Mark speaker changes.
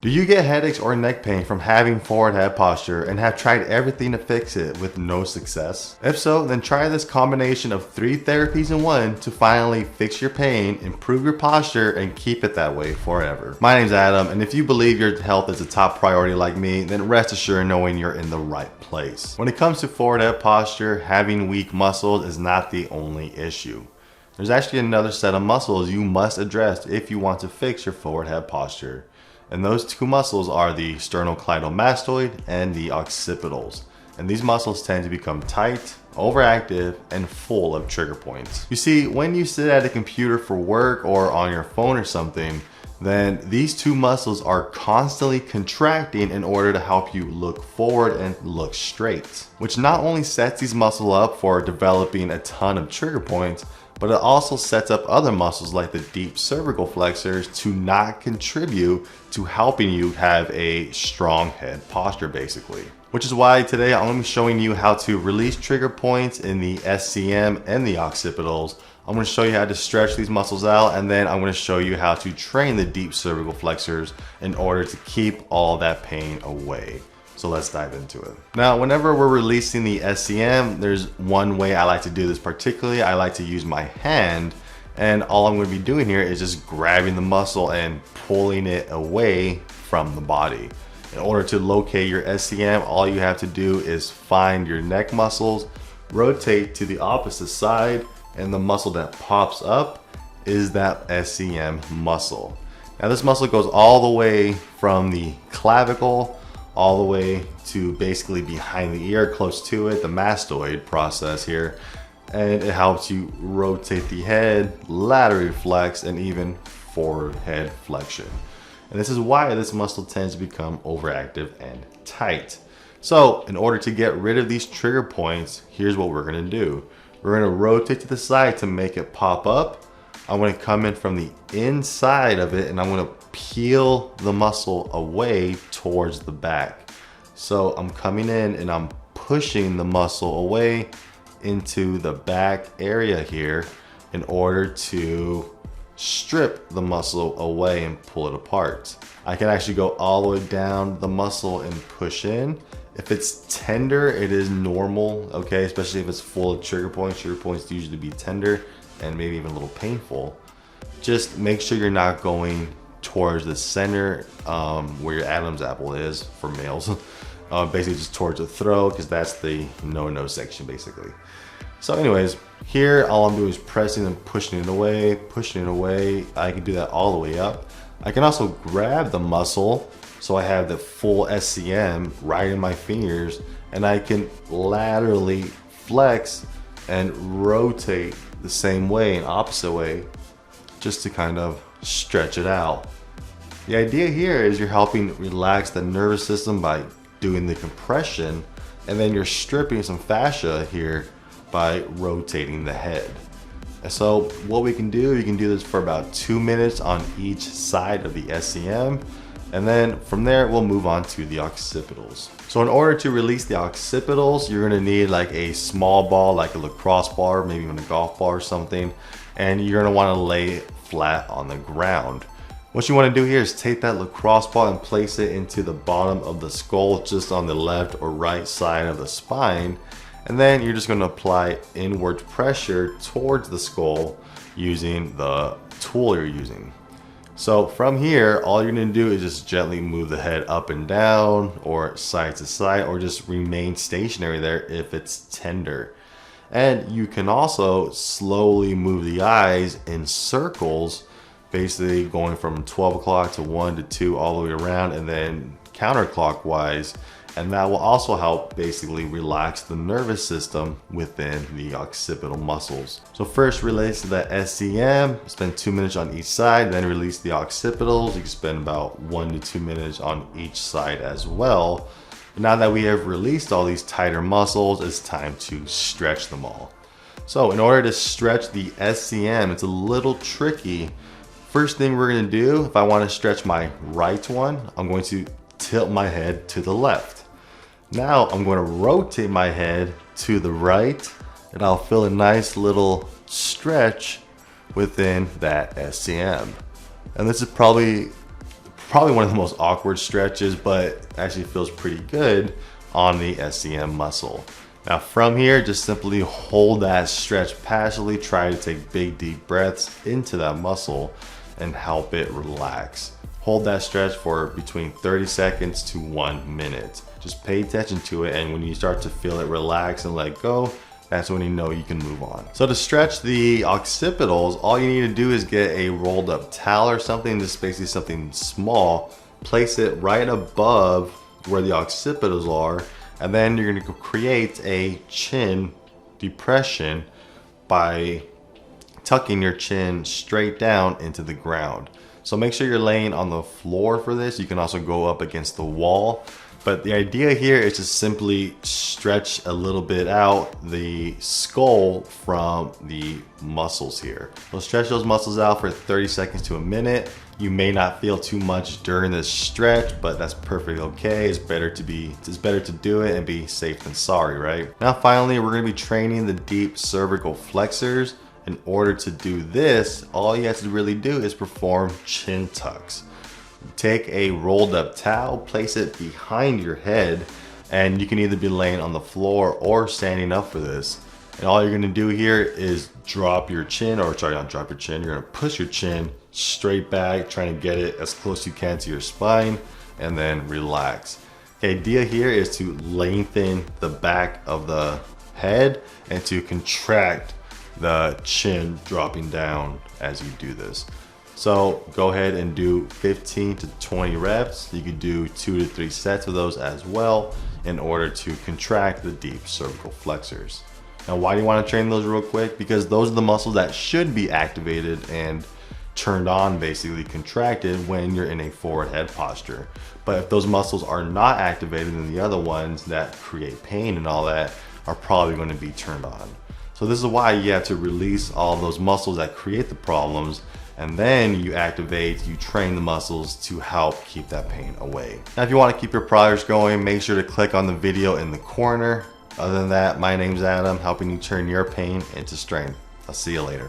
Speaker 1: Do you get headaches or neck pain from having forward head posture and have tried everything to fix it with no success? If so, then try this combination of 3 therapies in one to finally fix your pain, improve your posture, and keep it that way forever. My name's Adam, and if you believe your health is a top priority like me, then rest assured knowing you're in the right place. When it comes to forward head posture, having weak muscles is not the only issue. There's actually another set of muscles you must address if you want to fix your forward head posture. And those 2 muscles are the sternocleidomastoid and the occipitals. And these muscles tend to become tight, overactive, and full of trigger points. You see, when you sit at a computer for work or on your phone or something, then these 2 muscles are constantly contracting in order to help you look forward and look straight, which not only sets these muscles up for developing a ton of trigger points, but it also sets up other muscles like the deep cervical flexors to not contribute to helping you have a strong head posture basically. Which is why today I'm going to be showing you how to release trigger points in the SCM and the occipitals. I'm going to show you how to stretch these muscles out, and then I'm going to show you how to train the deep cervical flexors in order to keep all that pain away. So let's dive into it. Now, whenever we're releasing the SCM, there's one way I like to do this particularly. I like to use my hand, and all I'm going to be doing here is just grabbing the muscle and pulling it away from the body. In order to locate your SCM, all you have to do is find your neck muscles, rotate to the opposite side, and the muscle that pops up is that SCM muscle. Now this muscle goes all the way from the clavicle all the way to basically behind the ear, close to it, the mastoid process here. And it helps you rotate the head, laterally flex, and even forward head flexion. And this is why this muscle tends to become overactive and tight. So in order to get rid of these trigger points, here's what we're gonna do. We're gonna rotate to the side to make it pop up. I'm gonna come in from the inside of it and I'm gonna peel the muscle away towards the back. So I'm coming in and I'm pushing the muscle away into the back area here in order to strip the muscle away and pull it apart. I can actually go all the way down the muscle and push in. If it's tender, it is normal, okay? Especially if it's full of trigger points. Trigger points usually be tender and maybe even a little painful. Just make sure you're not going towards the center where your Adam's apple is for males. Basically just towards the throat, because that's the no-no section basically. So anyways, here all I'm doing is pressing and pushing it away, pushing it away. I can do that all the way up. I can also grab the muscle so I have the full SCM right in my fingers, and I can laterally flex and rotate the same way, an opposite way, just to kind of stretch it out. The idea here is you're helping relax the nervous system by doing the compression, and then you're stripping some fascia here by rotating the head. And so what we can do, you can do this for about 2 minutes on each side of the SCM, and then from there we'll move on to the occipitals. So in order to release the occipitals, you're gonna need like a small ball, like a lacrosse ball, maybe even a golf ball or something, and you're gonna wanna lay it flat on the ground. What you want to do here is take that lacrosse ball and place it into the bottom of the skull, just on the left or right side of the spine. And then you're just going to apply inward pressure towards the skull using the tool you're using. So from here, all you're going to do is just gently move the head up and down or side to side, or just remain stationary there if it's tender. And you can also slowly move the eyes in circles, basically going from 12 o'clock to 1 to 2 all the way around, and then counterclockwise. And that will also help basically relax the nervous system within the occipital muscles. So first release the SCM, spend 2 minutes on each side, then release the occipitals. You can spend about 1 to 2 minutes on each side as well. But now that we have released all these tighter muscles, it's time to stretch them all. So in order to stretch the SCM, it's a little tricky. First thing we're gonna do, if I wanna stretch my right one, I'm going to tilt my head to the left. Now I'm going to rotate my head to the right, and I'll feel a nice little stretch within that SCM. And this is probably probably one of the most awkward stretches, but actually feels pretty good on the SCM muscle. Now from here, just simply hold that stretch passively. Try to take big deep breaths into that muscle and help it relax. Hold that stretch for between 30 seconds to 1 minute. Just pay attention to it, and when you start to feel it relax and let go, that's when you know you can move on. So to stretch the occipitals, all you need to do is get a rolled up towel or something, just basically something small, place it right above where the occipitals are, and then you're gonna create a chin depression by tucking your chin straight down into the ground. So make sure you're laying on the floor for this. You can also go up against the wall. But the idea here is to simply stretch a little bit out the skull from the muscles here. So stretch those muscles out for 30 seconds to a minute. You may not feel too much during this stretch, but that's perfectly okay. It's better to do it and be safe than sorry, right? Now finally, we're gonna be training the deep cervical flexors. In order to do this, all you have to really do is perform chin tucks. Take a rolled up towel, place it behind your head, and you can either be laying on the floor or standing up for this. And all you're gonna do here is drop your chin, or sorry, not drop your chin, you're gonna push your chin straight back, trying to get it as close as you can to your spine, and then relax. The idea here is to lengthen the back of the head and to contract the chin dropping down as you do this. So go ahead and do 15 to 20 reps. You could do 2 to 3 sets of those as well in order to contract the deep cervical flexors. Now, why do you want to train those real quick? Because those are the muscles that should be activated and turned on, basically contracted, when you're in a forward head posture. But if those muscles are not activated, then the other ones that create pain and all that are probably going to be turned on. So this is why you have to release all those muscles that create the problems, and then you train the muscles to help keep that pain away. Now, if you want to keep your progress going, make sure to click on the video in the corner. Other than that, my name's Adam, helping you turn your pain into strength. I'll see you later.